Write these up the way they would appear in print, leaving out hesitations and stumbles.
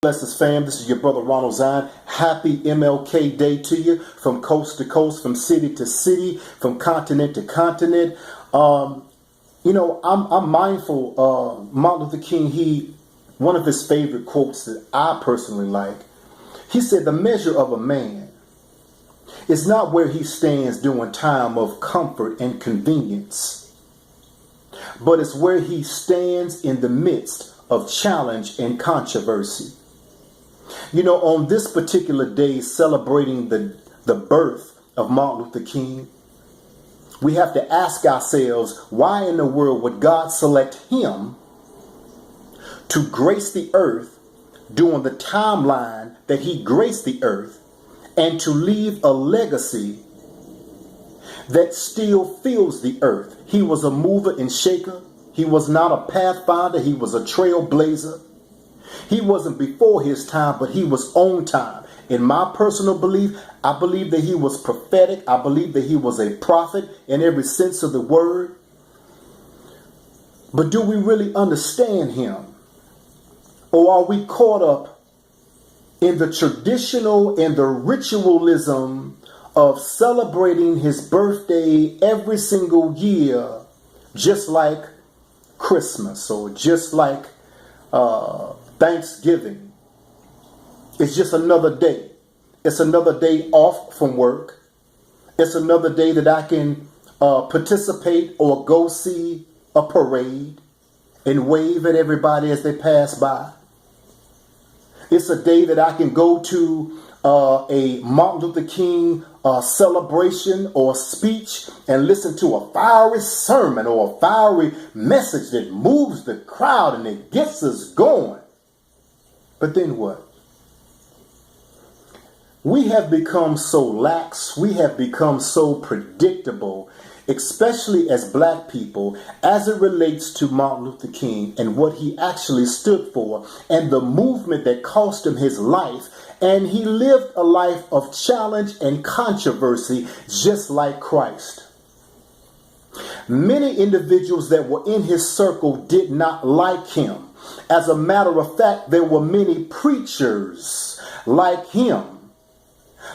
Blessings, fam. This is your brother Ronald Zion. Happy MLK Day to you, from coast to coast, from city to city, from continent to continent. I'm mindful. Martin Luther King, one of his favorite quotes that I personally like. He said, "The measure of a man is not where he stands during time of comfort and convenience, but it's where he stands in the midst of challenge and controversy." On this particular day, celebrating the birth of Martin Luther King, we have to ask ourselves, why in the world would God select him to grace the earth during the timeline that he graced the earth, and to leave a legacy that still fills the earth? He was a mover and shaker. He was not a pathfinder. He was a trailblazer. He wasn't before his time, but he was on time. In my personal belief, I believe that he was prophetic. I believe that he was a prophet in every sense of the word. But do we really understand him? Or are we caught up in the traditional and the ritualism of celebrating his birthday every single year, just like Christmas or just like Thanksgiving? It's just another day. It's another day off from work. It's another day that I can participate or go see a parade and wave at everybody as they pass by. It's a day that I can go to a Martin Luther King celebration or speech and listen to a fiery sermon or a fiery message that moves the crowd and it gets us going. But then what? We have become so lax. We have become so predictable, especially as black people, as it relates to Martin Luther King and what he actually stood for and the movement that cost him his life. And he lived a life of challenge and controversy, just like Christ. Many individuals that were in his circle did not like him. As a matter of fact, there were many preachers like him.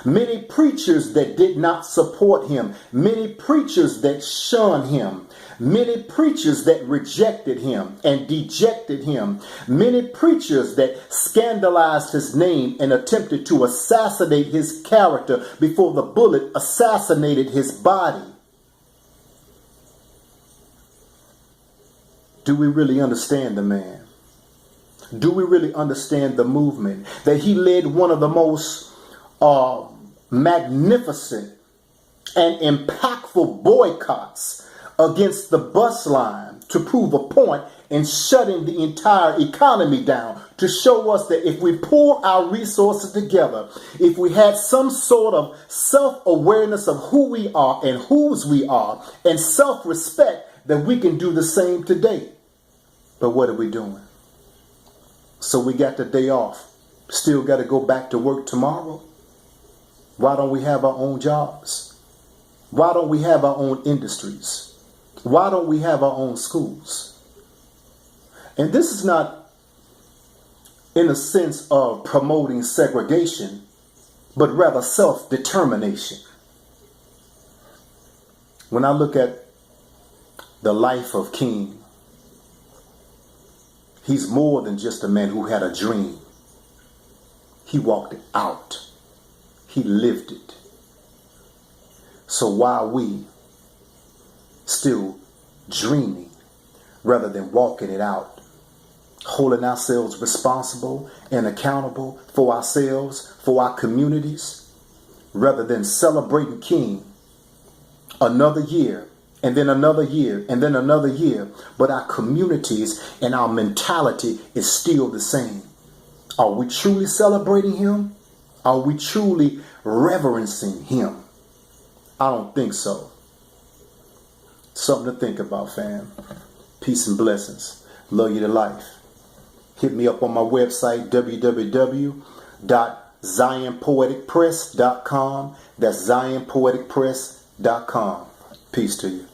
Many preachers that did not support him. Many preachers that shunned him. Many preachers that rejected him and dejected him. Many preachers that scandalized his name and attempted to assassinate his character before the bullet assassinated his body. Do we really understand the man? Do we really understand the movement? That he led one of the most magnificent and impactful boycotts against the bus line to prove a point in shutting the entire economy down, to show us that if we pull our resources together, if we had some sort of self-awareness of who we are and whose we are and self-respect, that we can do the same today. But what are we doing? So we got the day off. Still got to go back to work tomorrow. Why don't we have our own jobs? Why don't we have our own industries? Why don't we have our own schools? And this is not in a sense of promoting segregation, but rather self-determination. When I look at the life of King, he's more than just a man who had a dream. He walked it out. He lived it. So why are we still dreaming rather than walking it out? Holding ourselves responsible and accountable for ourselves, for our communities, rather than celebrating King another year, and then another year, and then another year. But our communities and our mentality is still the same. Are we truly celebrating him? Are we truly reverencing him? I don't think so. Something to think about, fam. Peace Blessings. Love you to life. Hit me up on my website, www.zionpoeticpress.com. That's zionpoeticpress.com. Peace to you.